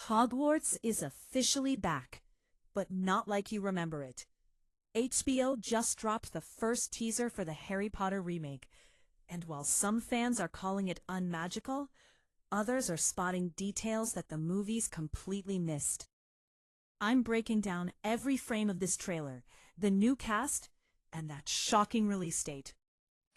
Hogwarts is officially back, but not like you remember it. HBO just dropped the first teaser for the Harry Potter remake, and while some fans are calling it unmagical, others are spotting details that the movies completely missed. I'm breaking down every frame of this trailer, the new cast, and that shocking release date.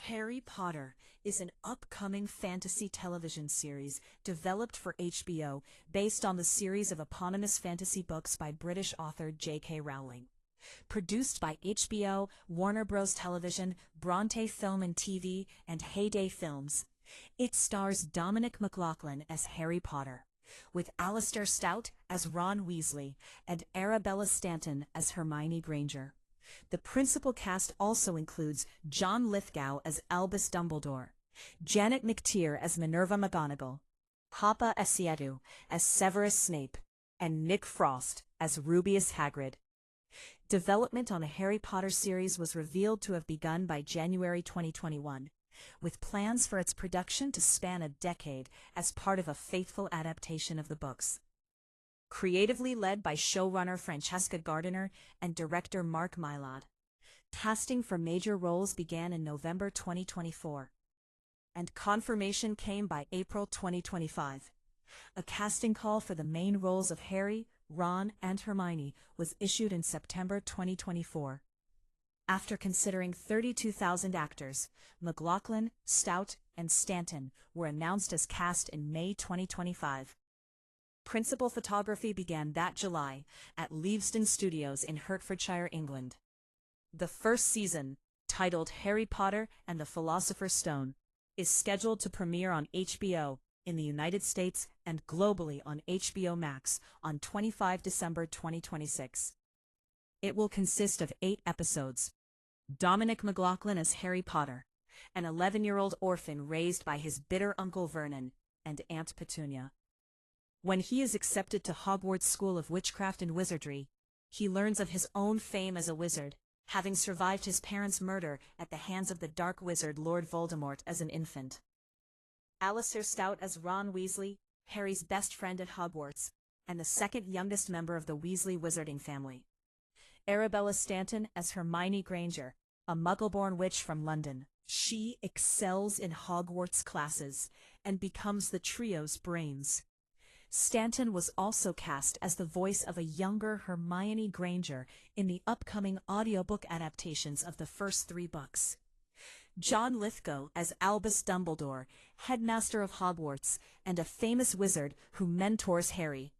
Harry Potter is an upcoming fantasy television series developed for HBO based on the series of eponymous fantasy books by British author J.K. Rowling. Produced by HBO, Warner Bros. Television, Bronte Film and TV, and Heyday Films, it stars Dominic McLaughlin as Harry Potter, with Alistair Stout as Ron Weasley and Arabella Stanton as Hermione Granger. The principal cast also includes John Lithgow as Albus Dumbledore, Janet McTeer as Minerva McGonagall, Papa Essiedu as Severus Snape, and Nick Frost as Rubeus Hagrid. Development on a Harry Potter series was revealed to have begun by January 2021, with plans for its production to span a decade as part of a faithful adaptation of the books. Creatively led by showrunner Francesca Gardiner and director Mark Mylod. Casting for major roles began in November 2024, and confirmation came by April 2025. A casting call for the main roles of Harry, Ron, and Hermione was issued in September 2024. After considering 32,000 actors, McLaughlin, Stout, and Stanton were announced as cast in May 2025. Principal photography began that July at Leavesden Studios in Hertfordshire, England. The first season, titled Harry Potter and the Philosopher's Stone, is scheduled to premiere on HBO in the United States and globally on HBO Max on 25 December 2026. It will consist of 8 episodes. Dominic McLaughlin as Harry Potter, an 11-year-old orphan raised by his bitter Uncle Vernon and Aunt Petunia. When he is accepted to Hogwarts School of Witchcraft and Wizardry, he learns of his own fame as a wizard, having survived his parents' murder at the hands of the Dark Wizard Lord Voldemort as an infant. Alistair Stout as Ron Weasley, Harry's best friend at Hogwarts, and the second youngest member of the Weasley wizarding family. Arabella Stanton as Hermione Granger, a Muggle-born witch from London. She excels in Hogwarts classes and becomes the trio's brains. Stanton was also cast as the voice of a younger Hermione Granger in the upcoming audiobook adaptations of the first 3 books. John Lithgow as Albus Dumbledore, headmaster of Hogwarts and a famous wizard who mentors Harry.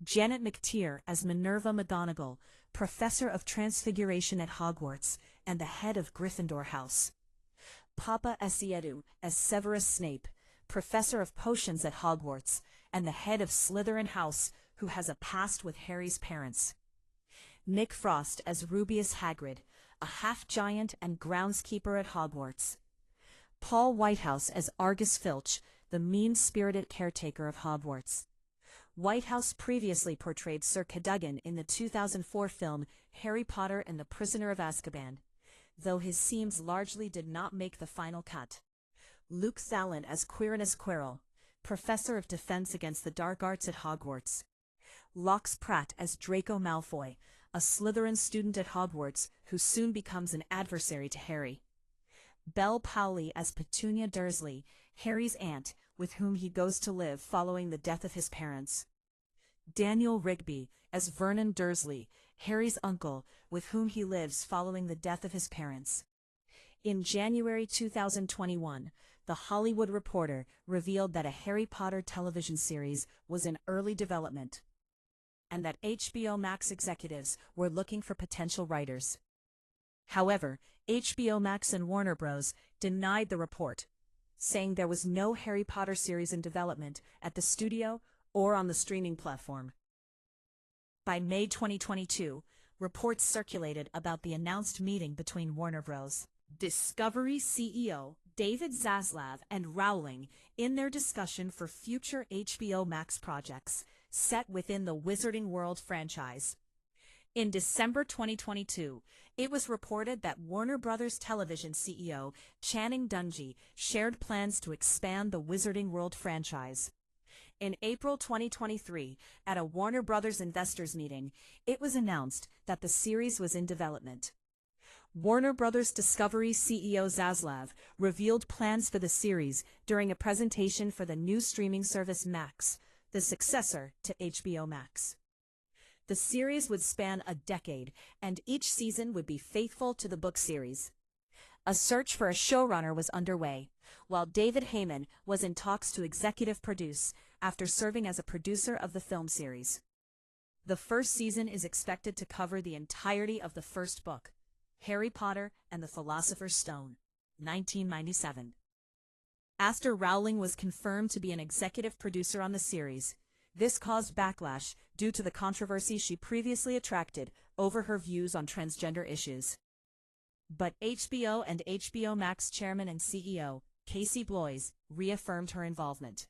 Janet McTeer as Minerva McGonagall, professor of transfiguration at Hogwarts and the head of Gryffindor House. Papa Essiedu as Severus Snape, professor of potions at Hogwarts and the head of Slytherin House who has a past with Harry's parents. Nick Frost as Rubeus Hagrid, a half-giant and groundskeeper at Hogwarts. Paul Whitehouse as Argus Filch, the mean-spirited caretaker of Hogwarts. Whitehouse previously portrayed Sir Cadogan in the 2004 film Harry Potter and the Prisoner of Azkaban, though his scenes largely did not make the final cut. Luke Thallen as Quirinus Quirrell, professor of defense against the dark arts at Hogwarts. Lox Pratt as Draco Malfoy, a Slytherin student at Hogwarts who soon becomes an adversary to Harry. Belle Powley as Petunia Dursley, Harry's aunt, with whom he goes to live following the death of his parents. Daniel Rigby as Vernon Dursley, Harry's uncle, with whom he lives following the death of his parents. In January 2021, The Hollywood Reporter revealed that a Harry Potter television series was in early development, and that HBO Max executives were looking for potential writers. However, HBO Max and Warner Bros. Denied the report, saying there was no Harry Potter series in development at the studio or on the streaming platform. By May 2022, reports circulated about the announced meeting between Warner Bros. Discovery CEO David Zaslav and Rowling in their discussion for future HBO Max projects set within the Wizarding World franchise. In December 2022, it was reported that Warner Bros. Television CEO Channing Dungey shared plans to expand the Wizarding World franchise. In April 2023, at a Warner Brothers investors meeting, it was announced that the series was in development. Warner Brothers Discovery CEO Zaslav revealed plans for the series during a presentation for the new streaming service Max, the successor to HBO Max. The series would span a decade, and each season would be faithful to the book series. A search for a showrunner was underway, while David Heyman was in talks to executive produce after serving as a producer of the film series. The first season is expected to cover the entirety of the first book, Harry Potter and the Philosopher's Stone, 1997. After Rowling was confirmed to be an executive producer on the series, this caused backlash due to the controversy she previously attracted over her views on transgender issues. But HBO and HBO Max chairman and CEO, Casey Bloys, reaffirmed her involvement.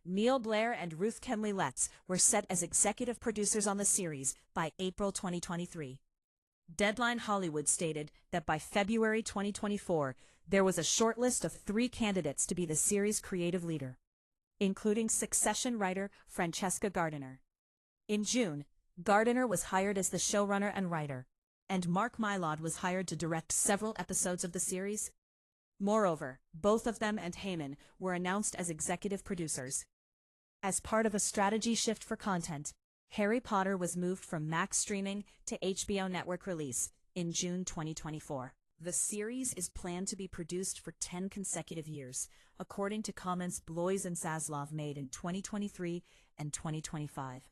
Neil Blair and Ruth Kenley Letts were set as executive producers on the series by April 2023. Deadline Hollywood stated that by February 2024, there was a shortlist of 3 candidates to be the series' creative leader, including Succession writer Francesca Gardiner. In June, Gardiner was hired as the showrunner and writer, and Mark Mylod was hired to direct several episodes of the series. Moreover, both of them and Heyman were announced as executive producers. As part of a strategy shift for content, Harry Potter was moved from Max streaming to HBO network release in June 2024. The series is planned to be produced for 10 consecutive years, according to comments Bloys and Zaslav made in 2023 and 2025.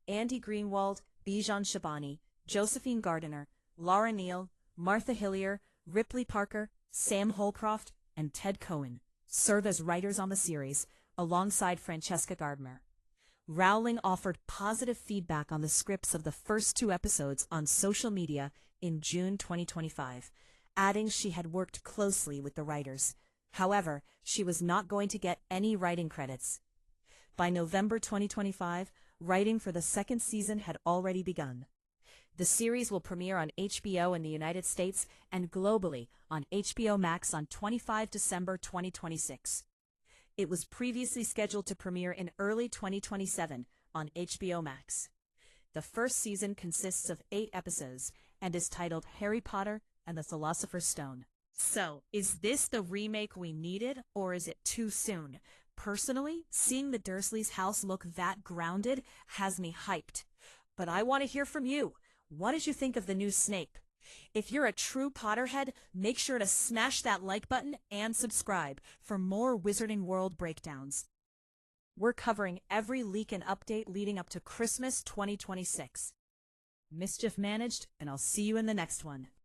Andy Greenwald, Bijan Shabani, Josephine Gardiner, Laura Neal, Martha Hillier, Ripley Parker, Sam Holcroft, and Ted Cohen serve as writers on the series, alongside Francesca Gardner. Rowling offered positive feedback on the scripts of the first 2 episodes on social media in June 2025, adding she had worked closely with the writers. However, she was not going to get any writing credits. By November 2025, writing for the second season had already begun. The series will premiere on HBO in the United States and globally on HBO Max on 25 December 2026. It was previously scheduled to premiere in early 2027 on HBO Max. The first season consists of 8 episodes and is titled Harry Potter and the Philosopher's Stone. So, is this the remake we needed, or is it too soon? Personally, seeing the Dursleys' house look that grounded has me hyped. But I want to hear from you. What did you think of the new Snape? If you're a true Potterhead, make sure to smash that like button and subscribe for more Wizarding World breakdowns. We're covering every leak and update leading up to Christmas 2026. Mischief managed, and I'll see you in the next one.